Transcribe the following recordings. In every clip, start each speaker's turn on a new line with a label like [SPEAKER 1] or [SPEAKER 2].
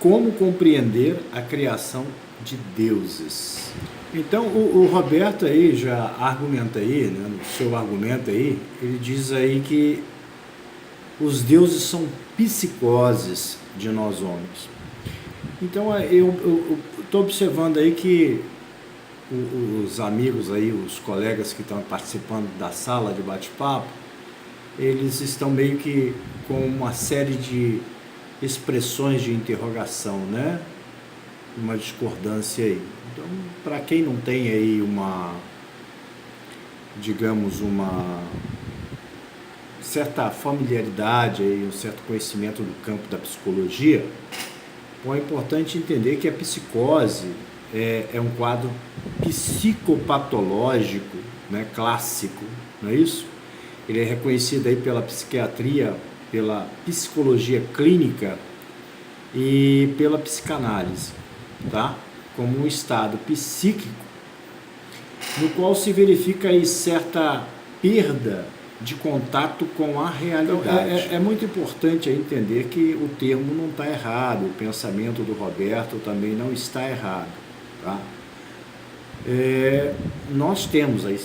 [SPEAKER 1] Como compreender a criação de deuses. Então o Roberto aí já argumenta aí, né, no seu argumento aí, ele diz aí que os deuses são psicoses de nós homens. Então eu estou observando aí que os amigos aí, os colegas que estão participando da sala de bate-papo, eles estão meio que com uma série de expressões de interrogação, né? Uma discordância aí. Então, para quem não tem aí digamos, uma certa familiaridade aí, um certo conhecimento do campo da psicologia, bom, é importante entender que a psicose é um quadro psicopatológico, né, clássico, não é isso? Ele é reconhecido aí pela psiquiatria, pela psicologia clínica e pela psicanálise, tá? Como um estado psíquico no qual se verifica aí certa perda de contato com a realidade. Então, é muito importante entender que o termo não está errado, o pensamento do Roberto também não está errado, tá? Nós temos aí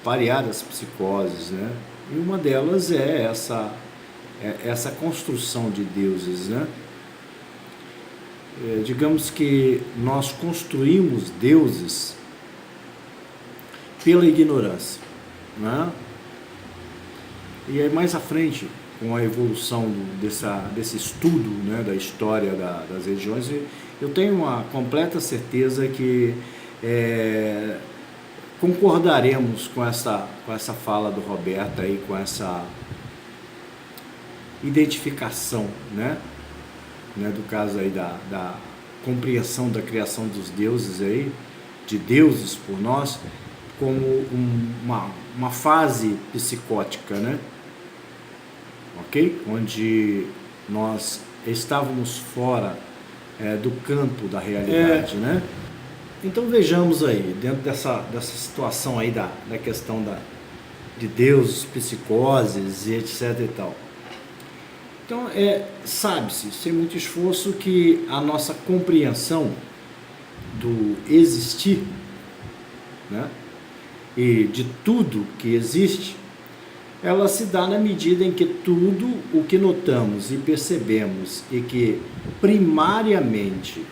[SPEAKER 1] variadas psicoses, né? E uma delas é essa construção de deuses, né? Digamos que nós construímos deuses pela ignorância, né? E aí mais à frente, com a evolução desse estudo, né, da história das religiões, eu tenho uma completa certeza que concordaremos com essa fala do Roberto aí, com essa identificação, né, do caso aí da compreensão da criação dos deuses aí, de deuses por nós, como uma fase psicótica, né? Ok? Onde nós estávamos fora do campo da realidade, né? Então vejamos aí, dentro dessa situação aí da questão de deuses, psicoses e etc e tal. Então sabe-se, sem muito esforço, que a nossa compreensão do existir, né, e de tudo que existe, ela se dá na medida em que tudo o que notamos e percebemos e que primariamente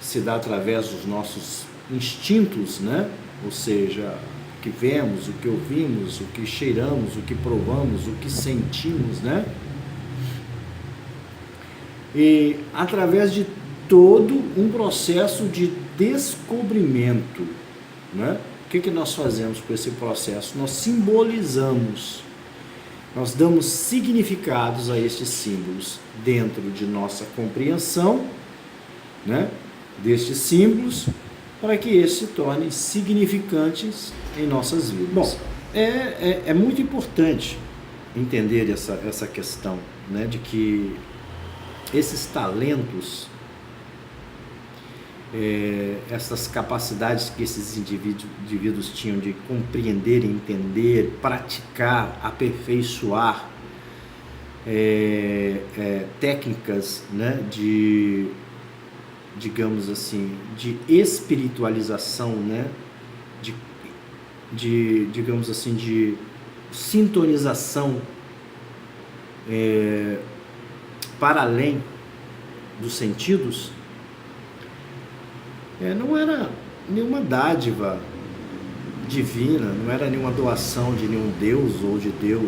[SPEAKER 1] se dá através dos nossos instintos, né? Ou seja, o que vemos, o que ouvimos, o que cheiramos, o que provamos, o que sentimos, né? E através de todo um processo de descobrimento, né? O que nós fazemos com esse processo? Nós simbolizamos, nós damos significados a estes símbolos dentro de nossa compreensão, né, destes símbolos, para que eles se tornem significantes em nossas vidas. Bom, é muito importante entender essa questão, né, de que esses talentos, essas capacidades que esses indivíduos tinham de compreender, entender, praticar, aperfeiçoar técnicas, né, digamos assim, de espiritualização, né, digamos assim, de sintonização para além dos sentidos, não era nenhuma dádiva divina, não era nenhuma doação de nenhum Deus ou de Deus,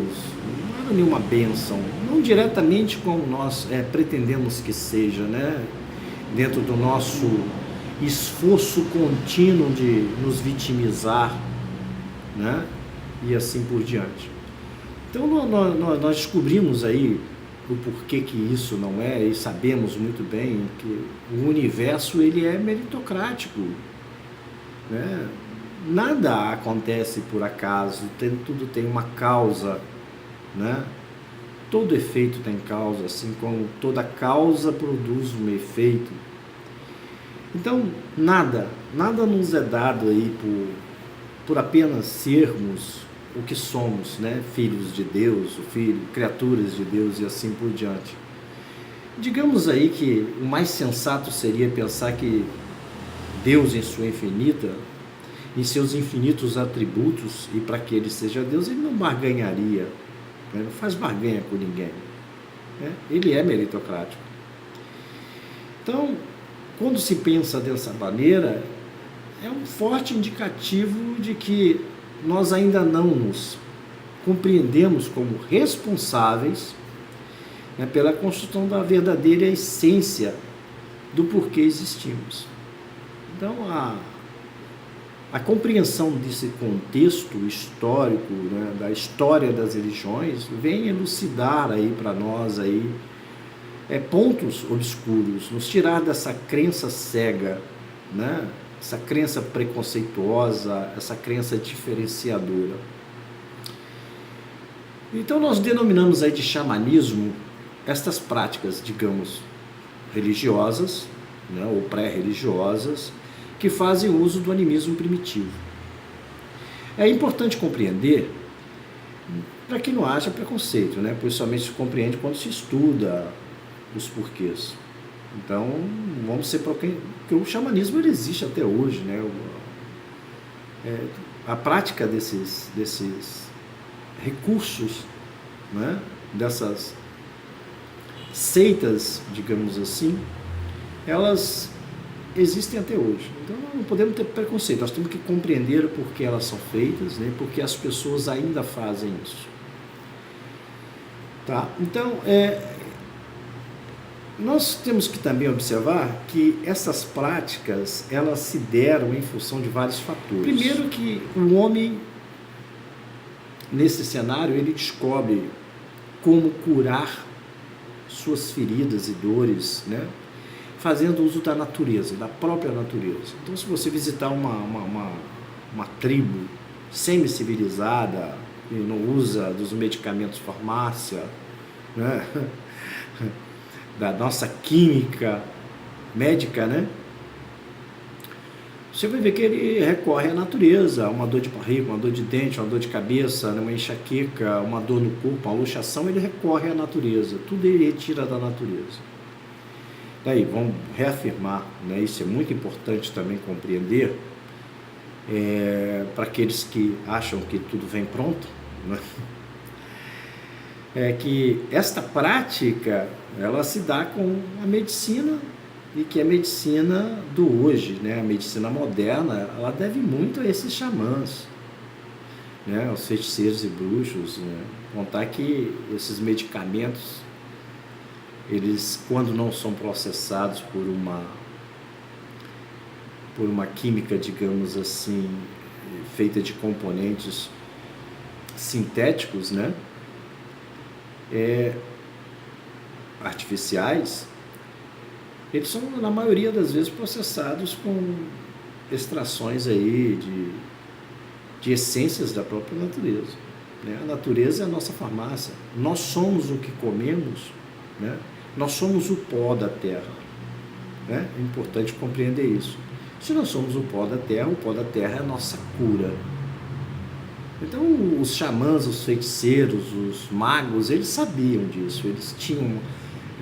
[SPEAKER 1] não era nenhuma bênção, não diretamente como nós pretendemos que seja, né? Dentro do nosso esforço contínuo de nos vitimizar, né? E assim por diante. Então nós descobrimos aí o porquê que isso não é, e sabemos muito bem que o universo ele é meritocrático, né? Nada acontece por acaso, tudo tem uma causa, né? Todo efeito tem causa, assim como toda causa produz um efeito. Então nada nos é dado aí por apenas sermos o que somos, né? Filhos de Deus, criaturas de Deus e assim por diante. Digamos aí que o mais sensato seria pensar que Deus, em seus infinitos atributos, e para que ele seja Deus, ele não barganharia, né? Não faz barganha com ninguém, né? Ele é meritocrático. Então, quando se pensa dessa maneira, é um forte indicativo de que nós ainda não nos compreendemos como responsáveis, né, pela construção da verdadeira essência do porquê existimos. Então, a compreensão desse contexto histórico, né, da história das religiões, vem elucidar aí para nós aí, pontos obscuros, nos tirar dessa crença cega, né, essa crença preconceituosa, essa crença diferenciadora. Então nós denominamos aí de xamanismo estas práticas, digamos, religiosas, né, ou pré-religiosas, que fazem uso do animismo primitivo. É importante compreender, para que não haja preconceito, né, pois somente se compreende quando se estuda os porquês. Então, vamos ser porque o xamanismo ele existe até hoje, né? A prática desses recursos, né? Dessas seitas, digamos assim, elas existem até hoje. Então, não podemos ter preconceito, nós temos que compreender o porquê elas são feitas, né? Porque as pessoas ainda fazem isso. Tá? Então, nós temos que também observar que essas práticas, elas se deram em função de vários fatores. Primeiro que o homem, nesse cenário, ele descobre como curar suas feridas e dores, né? Fazendo uso da natureza, da própria natureza. Então, se você visitar uma tribo semi-civilizada, que não usa dos medicamentos farmácia, né? Da nossa química médica, né? Você vai ver que ele recorre à natureza, uma dor de barriga, uma dor de dente, uma dor de cabeça, uma enxaqueca, uma dor no corpo, uma luxação, ele recorre à natureza, tudo ele retira da natureza. Daí, vamos reafirmar, né? Isso é muito importante também compreender, para aqueles que acham que tudo vem pronto, né? É que esta prática, ela se dá com a medicina, e que a medicina do hoje, né, a medicina moderna, ela deve muito a esses xamãs, né, os feiticeiros e bruxos, né, contar que esses medicamentos, eles, quando não são processados por uma química, digamos assim, feita de componentes sintéticos, né, artificiais, eles são, na maioria das vezes, processados com extrações aí de essências da própria natureza, né? A natureza é a nossa farmácia, nós somos o que comemos, né? Nós somos o pó da terra, né? É importante compreender isso. Se nós somos o pó da terra é a nossa cura. Então, os xamãs, os feiticeiros, os magos, eles sabiam disso, eles tinham,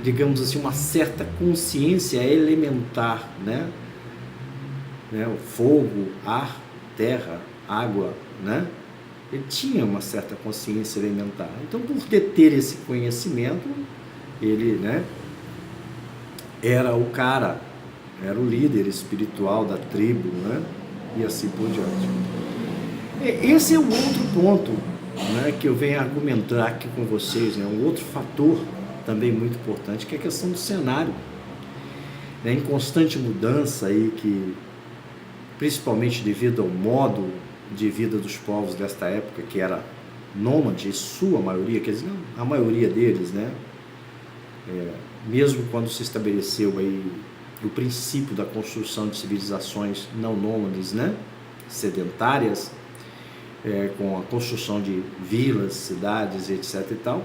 [SPEAKER 1] digamos assim, uma certa consciência elementar, né? O fogo, ar, terra, água, né? Ele tinha uma certa consciência elementar. Então, por ter esse conhecimento, ele, né, era o cara, era o líder espiritual da tribo, né? E assim por diante. Esse é o outro ponto, né, que eu venho argumentar aqui com vocês, né, um outro fator também muito importante, que é a questão do cenário, né, em constante mudança, aí, que, principalmente devido ao modo de vida dos povos desta época, que era nômade, sua maioria, quer dizer, a maioria deles, né, mesmo quando se estabeleceu aí o princípio da construção de civilizações não nômades, né, sedentárias, com a construção de vilas, cidades, etc. e tal,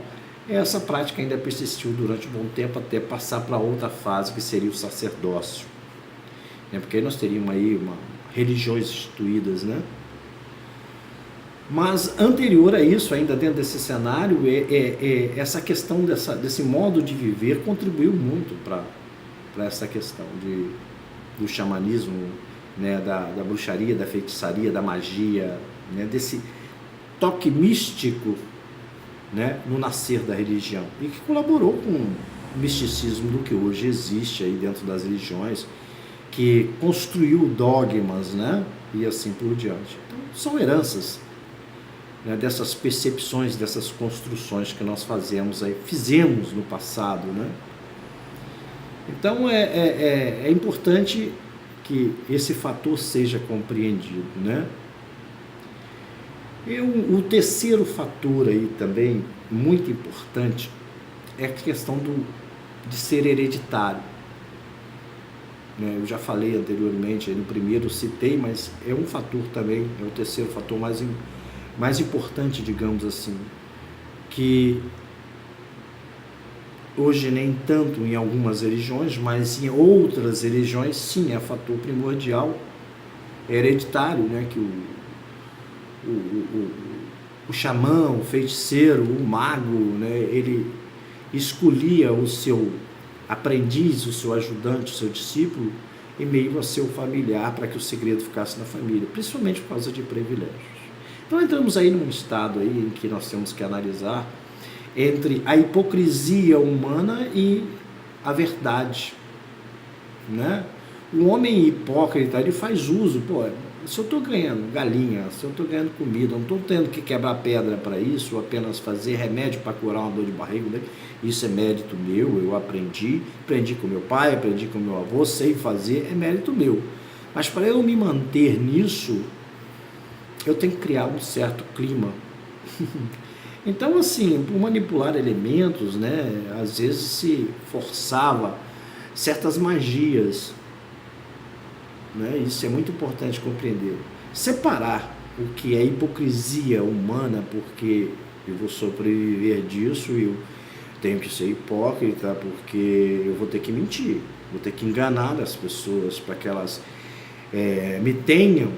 [SPEAKER 1] essa prática ainda persistiu durante um bom tempo até passar para outra fase, que seria o sacerdócio, né? Porque aí nós teríamos aí religiões instituídas, né? Mas anterior a isso, ainda dentro desse cenário, essa questão desse modo de viver contribuiu muito para essa questão do xamanismo, né, da bruxaria, da feitiçaria, da magia, né, desse toque místico, né, no nascer da religião, e que colaborou com o misticismo do que hoje existe aí dentro das religiões, que construiu dogmas, né, e assim por diante. Então, são heranças, né, dessas percepções, dessas construções que nós fizemos no passado, né? Então é importante que esse fator seja compreendido, né? E o terceiro fator aí também muito importante é a questão de ser hereditário, né? Eu já falei anteriormente, aí no primeiro citei, mas é um fator também, é o terceiro fator mais importante, digamos assim, que hoje nem tanto em algumas religiões, mas em outras religiões sim, é fator primordial, é hereditário, né? Que o xamã, o feiticeiro, o mago, né? Ele escolhia o seu aprendiz, o seu ajudante, o seu discípulo, em meio a seu familiar, para que o segredo ficasse na família, principalmente por causa de privilégios. Então entramos aí num estado aí em que nós temos que analisar entre a hipocrisia humana e a verdade, né? O homem hipócrita, ele faz uso, se eu estou ganhando galinha, se eu estou ganhando comida, não estou tendo que quebrar pedra para isso, ou apenas fazer remédio para curar uma dor de barriga, né? Isso é mérito meu, eu aprendi com meu pai, aprendi com meu avô, sei fazer, é mérito meu. Mas para eu me manter nisso, eu tenho que criar um certo clima. Então, assim, por manipular elementos, né, às vezes se forçava certas magias, né? Isso é muito importante compreender. Separar o que é hipocrisia humana, porque eu vou sobreviver disso e eu tenho que ser hipócrita, porque eu vou ter que mentir, vou ter que enganar as pessoas para que elas me tenham,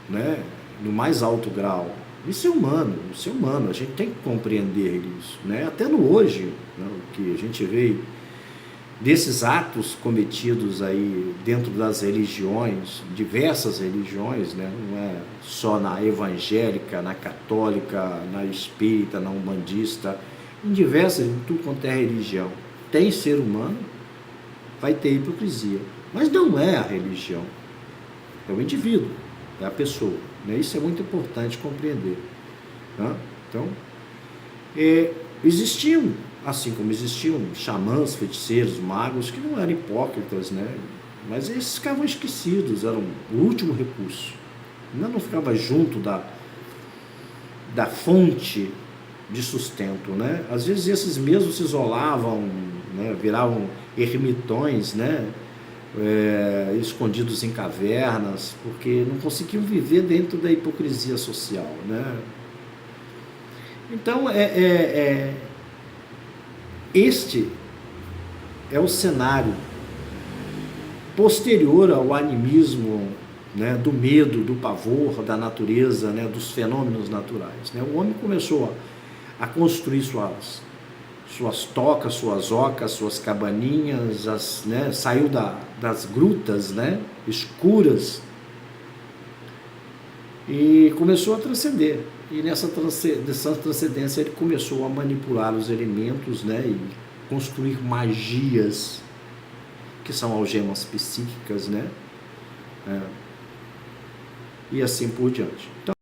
[SPEAKER 1] né, no mais alto grau. Isso é humano, a gente tem que compreender isso, né? Até no hoje, né, o que a gente vê desses atos cometidos aí dentro das religiões, diversas religiões, né? Não é só na evangélica, na católica, na espírita, na umbandista, em diversas, em tudo quanto é religião. Tem ser humano, vai ter hipocrisia, mas não é a religião, é o indivíduo, é a pessoa, né? Isso é muito importante compreender, né? Então, existiam, assim como existiam xamãs, feiticeiros, magos, que não eram hipócritas, né? Mas eles ficavam esquecidos, eram o último recurso. Não ficava junto da fonte de sustento, né? Às vezes esses mesmos se isolavam, né? Viravam ermitões, né? Escondidos em cavernas, porque não conseguiam viver dentro da hipocrisia social, né? Então, este é o cenário posterior ao animismo, né, do medo, do pavor, da natureza, né, dos fenômenos naturais, né? O homem começou a construir suas tocas, suas ocas, suas cabaninhas, né, saiu das grutas, né, escuras, e começou a transcender. E nessa transcendência ele começou a manipular os elementos, né, e construir magias, que são algemas psíquicas, né, e assim por diante. Então,